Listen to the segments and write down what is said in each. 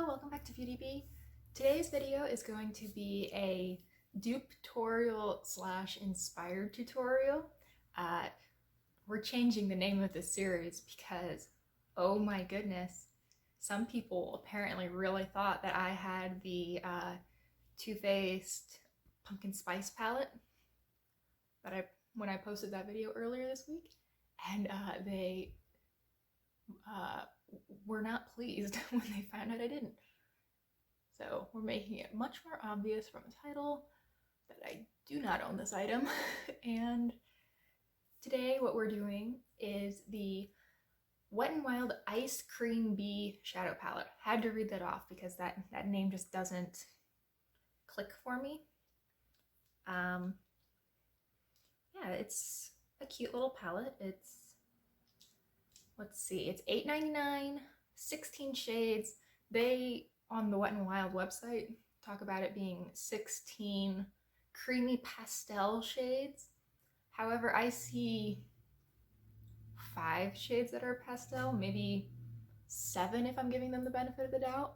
Hello, welcome back to VDB. Today's video is going to be a dupe tutorial slash inspired tutorial. We're changing the name of this series because, oh my goodness, some people apparently really thought that I had the Too Faced Pumpkin Spice palette when I posted that video earlier this week, and they were not pleased when they found out I didn't. So we're making it much more obvious from the title that I do not own this item. And today what we're doing is the Wet n Wild Ice Cream Bee Shadow Palette. Had to read that off because that name just doesn't click for me. Yeah, it's a cute little palette. It's, let's see, it's $8.99, 16 shades. They, on the Wet n Wild website, talk about it being 16 creamy pastel shades. However, I see 5 shades that are pastel, maybe 7 if I'm giving them the benefit of the doubt.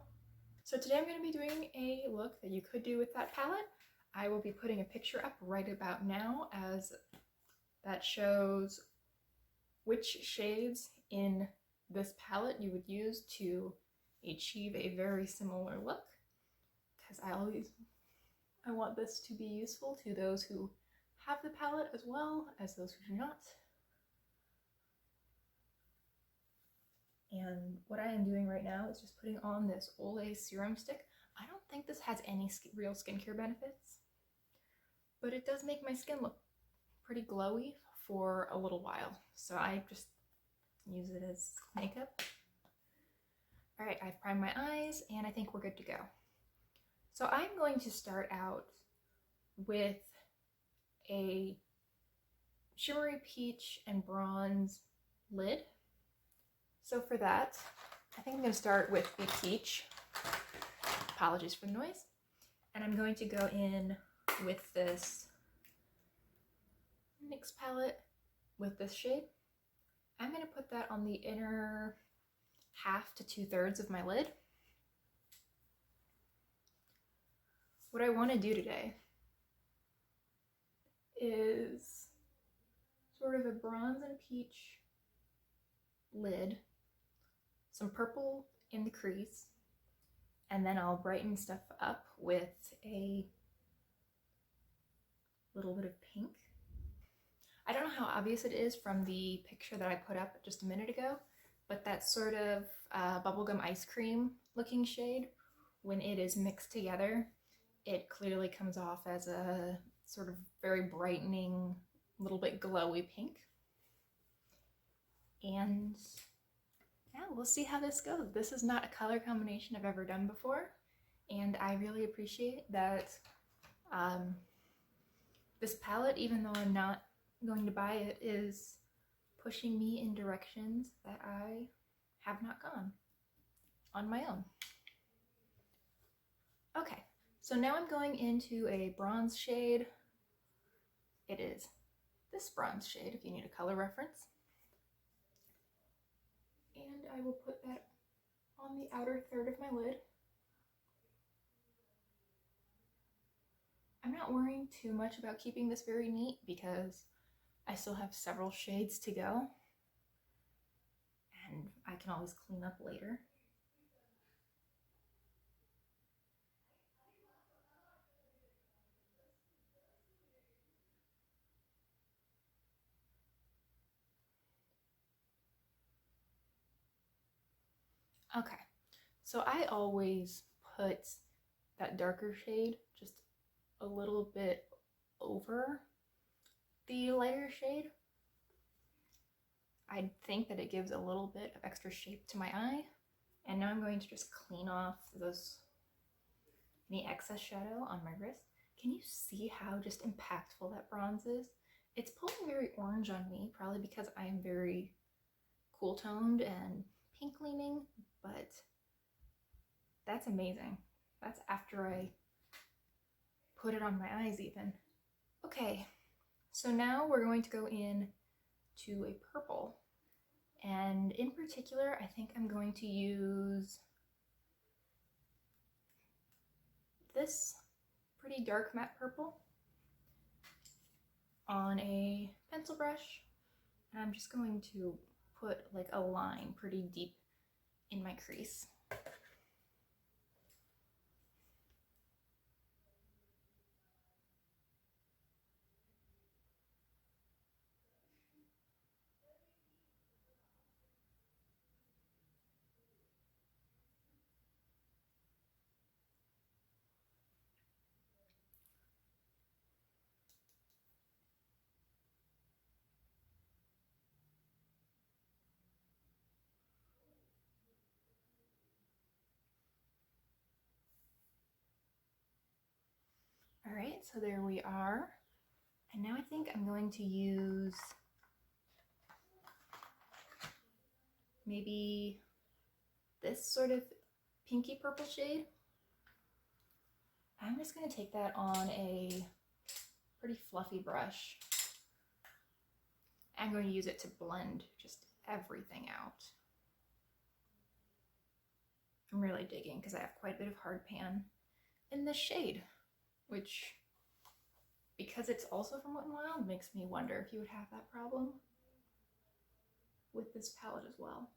So today I'm going to be doing a look that you could do with that palette. I will be putting a picture up right about now as that shows which shades in this palette you would use to achieve a very similar look, because I want this to be useful to those who have the palette as well as those who do not. And what I am doing right now is just putting on this Olay serum stick. I don't think this has any real skincare benefits, but it does make my skin look pretty glowy for a little while, so I just use it as makeup. All right, I've primed my eyes and I think we're good to go. So I'm going to start out with a shimmery peach and bronze lid. So for that, I think I'm going to start with the peach. Apologies for the noise. And I'm going to go in with this NYX palette with this shade. I'm going to put that on the inner half to 2/3 of my lid. What I want to do today is sort of a bronze and peach lid, some purple in the crease, and then I'll brighten stuff up with a little bit of pink. I don't know how obvious it is from the picture that I put up just a minute ago, but that sort of bubblegum ice cream looking shade, when it is mixed together, it clearly comes off as a sort of very brightening, little bit glowy pink. And yeah, we'll see how this goes. This is not a color combination I've ever done before, and I really appreciate that this palette, even though I'm not going to buy it, is pushing me in directions that I have not gone on my own. Okay, so now I'm going into a bronze shade. It is this bronze shade if you need a color reference. And I will put that on the outer third of my lid. I'm not worrying too much about keeping this very neat because I still have several shades to go, and I can always clean up later. Okay, so I always put that darker shade just a little bit over the lighter shade. I think that it gives a little bit of extra shape to my eye. And now I'm going to just clean off any excess shadow on my wrist. Can you see how just impactful that bronze is? It's pulling very orange on me, probably because I am very cool toned and pink leaning, but that's amazing. That's after I put it on my eyes even. Okay, so now we're going to go in to a purple. And in particular, I think I'm going to use this pretty dark matte purple on a pencil brush, and I'm just going to put like a line pretty deep in my crease. All right, so there we are. And now I think I'm going to use maybe this sort of pinky purple shade. I'm just going to take that on a pretty fluffy brush. I'm going to use it to blend just everything out. I'm really digging because I have quite a bit of hard pan in this shade, which, because it's also from Wet n Wild, makes me wonder if you would have that problem with this palette as well.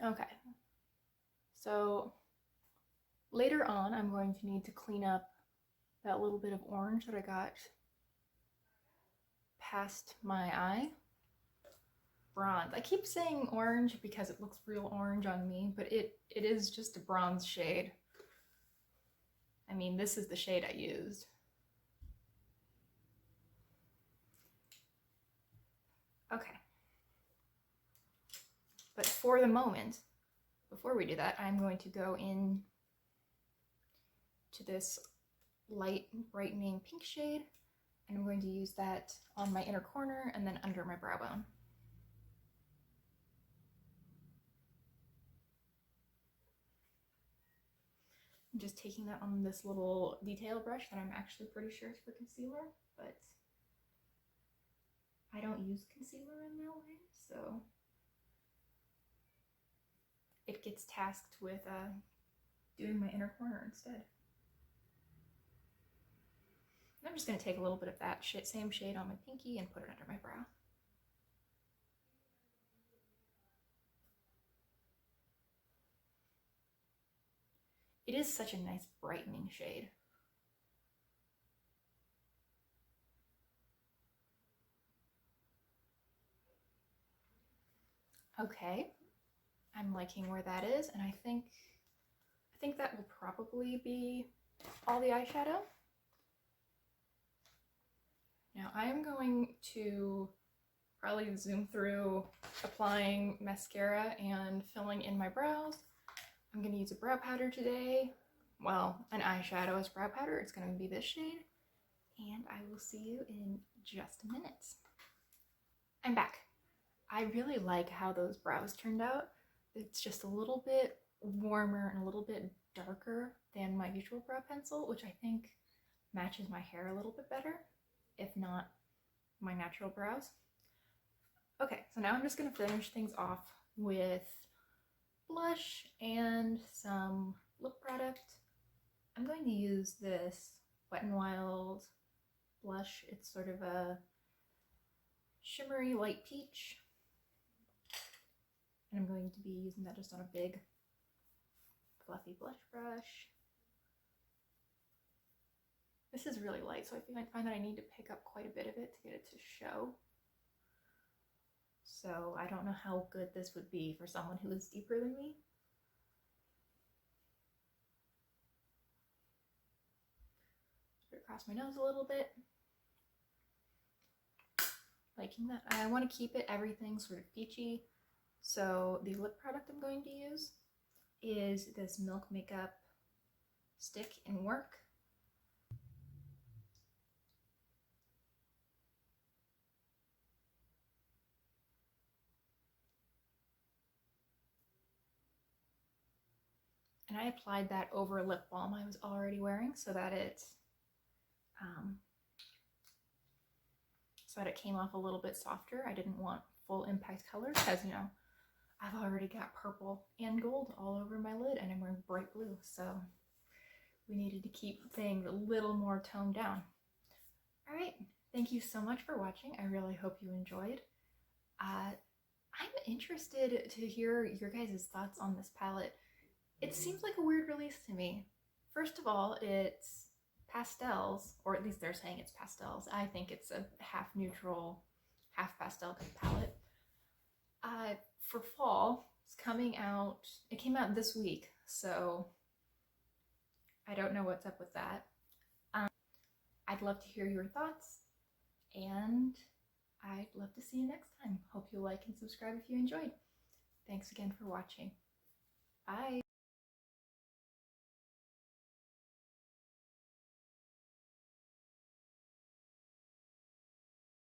Okay, so later on I'm going to need to clean up that little bit of orange that I got past my eye. Bronze. I keep saying orange because it looks real orange on me, but it is just a bronze shade. I mean, this is the shade I used. Okay. But for the moment, before we do that, I'm going to go in to this light brightening pink shade, and I'm going to use that on my inner corner and then under my brow bone. I'm just taking that on this little detail brush that I'm actually pretty sure is for concealer, but I don't use concealer in that way, so it gets tasked with doing my inner corner instead. And I'm just going to take a little bit of that same shade on my pinky and put it under my brow. It is such a nice brightening shade. Okay, I'm liking where that is, and I think that will probably be all the eyeshadow. Now I'm going to probably zoom through applying mascara and filling in my brows. I'm going to use a brow powder today. Well, an eyeshadow as brow powder. It's going to be this shade. And I will see you in just a minute. I'm back. I really like how those brows turned out. It's just a little bit warmer and a little bit darker than my usual brow pencil, which I think matches my hair a little bit better, if not my natural brows. Okay, so now I'm just going to finish things off with blush and some lip product. I'm going to use this Wet n Wild blush. It's sort of a shimmery light peach. And I'm going to be using that just on a big fluffy blush brush. This is really light, so I find that I need to pick up quite a bit of it to get it to show. So I don't know how good this would be for someone who is deeper than me. Put it across my nose a little bit. Liking that. I want to keep everything sort of peachy. So the lip product I'm going to use is this Milk Makeup stick in Werk. and I applied that over a lip balm I was already wearing so that it came off a little bit softer. I didn't want full impact colors because, you know, I've already got purple and gold all over my lid and I'm wearing bright blue, so we needed to keep things a little more toned down. All right, thank you so much for watching. I really hope you enjoyed. I'm interested to hear your guys' thoughts on this palette. It seems like a weird release to me. First of all, it's pastels, or at least they're saying it's pastels. I think it's a half neutral, half pastel palette. For fall, it's coming out, it came out this week, so I don't know what's up with that. I'd love to hear your thoughts, and I'd love to see you next time. Hope you like and subscribe if you enjoyed. Thanks again for watching. Bye!